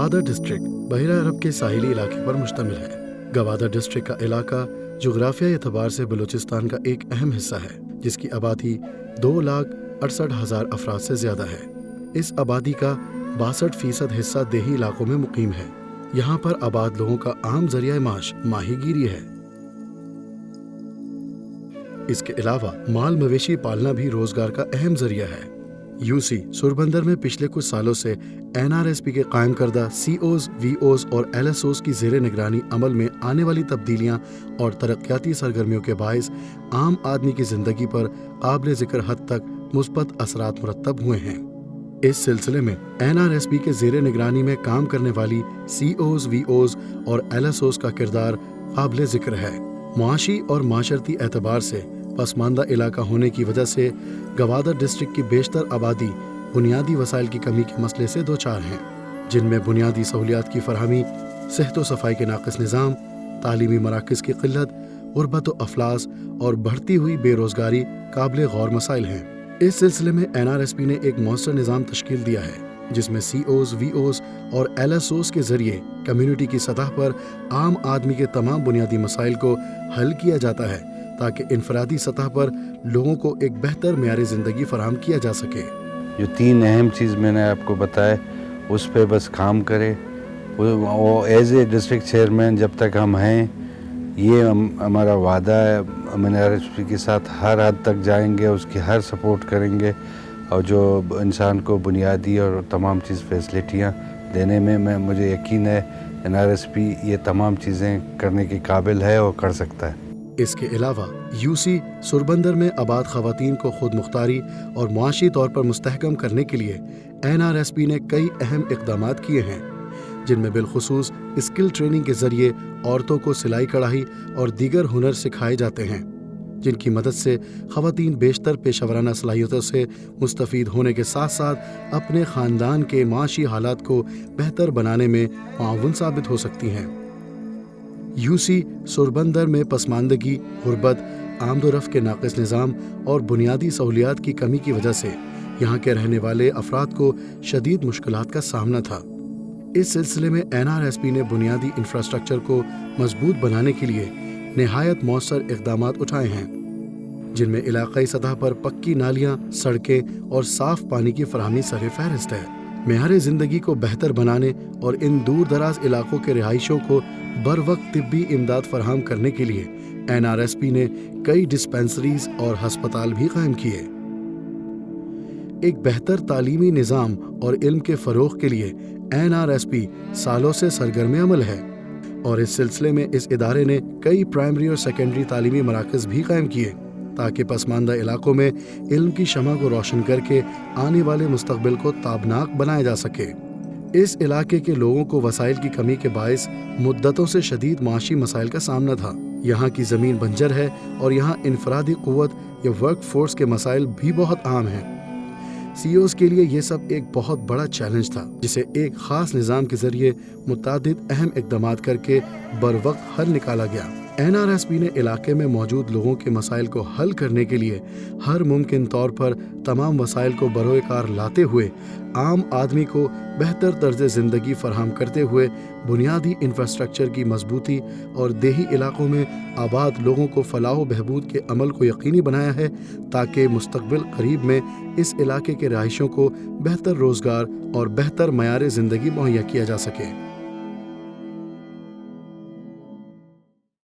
Gwadar district بحیرہ عرب کے ساحلی علاقے پر مشتمل ہے۔ گوادر ڈسٹرکٹ کا علاقہ جغرافیائی اعتبار سے بلوچستان کا ایک اہم حصہ ہے، جس کی آبادی 2,68,000 افراد سے زیادہ ہے۔ اس آبادی کا 62% حصہ دیہی علاقوں میں مقیم ہے۔ یہاں پر آباد لوگوں کا عام ذریعہ معاش ماہی گیری ہے۔ اس کے علاوہ مال مویشی پالنا بھی روزگار کا اہم ذریعہ ہے۔ UC سوربندر میں پچھلے کچھ سالوں سے NRSP کے قائم کردہ COs، VOs اور LSOs کی زیر نگرانی عمل میں آنے والی تبدیلیاں اور ترقیاتی سرگرمیوں کے باعث عام آدمی کی زندگی پر قابل ذکر حد تک مثبت اثرات مرتب ہوئے ہیں۔ اس سلسلے میں NRSP کے زیر نگرانی میں کام کرنے والی COs، VOs اور LSOs کا کردار قابل ذکر ہے۔ معاشی اور معاشرتی اعتبار سے پسماندہ علاقہ ہونے کی وجہ سے گوادر ڈسٹرکٹ کی بیشتر آبادی بنیادی وسائل کی کمی کے مسئلے سے دوچار ہیں، جن میں بنیادی سہولیات کی فراہمی، صحت و صفائی کے ناقص نظام، تعلیمی مراکز کی قلت، غربت و افلاس اور بڑھتی ہوئی بے روزگاری قابل غور مسائل ہیں۔ اس سلسلے میں NRSP نے ایک مؤثر نظام تشکیل دیا ہے، جس میں COs، VOs اور LSOs کے ذریعے کمیونٹی کی سطح پر عام آدمی کے تمام بنیادی مسائل کو حل کیا جاتا ہے، تاکہ انفرادی سطح پر لوگوں کو ایک بہتر معیار زندگی فراہم کیا جا سکے۔ جو 3 اہم چیز میں نے آپ کو بتائے اس پہ بس کام کرے۔ وہ ایز اے ڈسٹرکٹ چیئرمین جب تک ہم ہیں، یہ ہمارا وعدہ ہے، ہم NRSP کے ساتھ ہر حد تک جائیں گے، اس کی ہر سپورٹ کریں گے، اور جو انسان کو بنیادی اور تمام چیز فیسلٹیاں دینے میں مجھے یقین ہے NRSP یہ تمام چیزیں کرنے کے قابل ہے اور کر سکتا ہے۔ اس کے علاوہ UC سوربندر میں آباد خواتین کو خود مختاری اور معاشی طور پر مستحکم کرنے کے لیے NRSP نے کئی اہم اقدامات کیے ہیں، جن میں بالخصوص اسکل ٹریننگ کے ذریعے عورتوں کو سلائی کڑھائی اور دیگر ہنر سکھائے جاتے ہیں، جن کی مدد سے خواتین بیشتر پیشہ ورانہ صلاحیتوں سے مستفید ہونے کے ساتھ ساتھ اپنے خاندان کے معاشی حالات کو بہتر بنانے میں معاون ثابت ہو سکتی ہیں۔ UC سوربندر میں پسماندگی، غربت، آمد و رفت کے ناقص نظام اور بنیادی سہولیات کی کمی کی وجہ سے یہاں کے رہنے والے افراد کو شدید مشکلات کا سامنا تھا۔ اس سلسلے میں NRSP نے بنیادی انفراسٹرکچر کو مضبوط بنانے کے لیے نہایت مؤثر اقدامات اٹھائے ہیں، جن میں علاقائی سطح پر پکی نالیاں، سڑکیں اور صاف پانی کی فراہمی سر فہرست ہے۔ معیار زندگی کو بہتر بنانے اور ان دور دراز علاقوں کے رہائشیوں کو بروقت طبی امداد فراہم کرنے کے لیے NRSP نے کئی ڈسپنسریز اور ہسپتال بھی قائم کیے۔ ایک بہتر تعلیمی نظام اور علم کے فروغ کے لیے NRSP سالوں سے سرگرم عمل ہے، اور اس سلسلے میں اس ادارے نے کئی پرائمری اور سیکنڈری تعلیمی مراکز بھی قائم کیے، تاکہ پسماندہ علاقوں میں علم کی شمع کو روشن کر کے آنے والے مستقبل کو تابناک بنایا جا سکے۔ اس علاقے کے لوگوں کو وسائل کی کمی کے باعث مدتوں سے شدید معاشی مسائل کا سامنا تھا۔ یہاں کی زمین بنجر ہے اور یہاں انفرادی قوت یا ورک فورس کے مسائل بھی بہت عام ہیں۔ COs کے لیے یہ سب ایک بہت بڑا چیلنج تھا، جسے ایک خاص نظام کے ذریعے متعدد اہم اقدامات کر کے بروقت حل نکالا گیا۔ NRSP نے علاقے میں موجود لوگوں کے مسائل کو حل کرنے کے لیے ہر ممکن طور پر تمام وسائل کو بروئے کار لاتے ہوئے عام آدمی کو بہتر طرز زندگی فراہم کرتے ہوئے بنیادی انفراسٹرکچر کی مضبوطی اور دیہی علاقوں میں آباد لوگوں کو فلاح و بہبود کے عمل کو یقینی بنایا ہے، تاکہ مستقبل قریب میں اس علاقے کے رہائشیوں کو بہتر روزگار اور بہتر معیار زندگی مہیا کیا جا سکے۔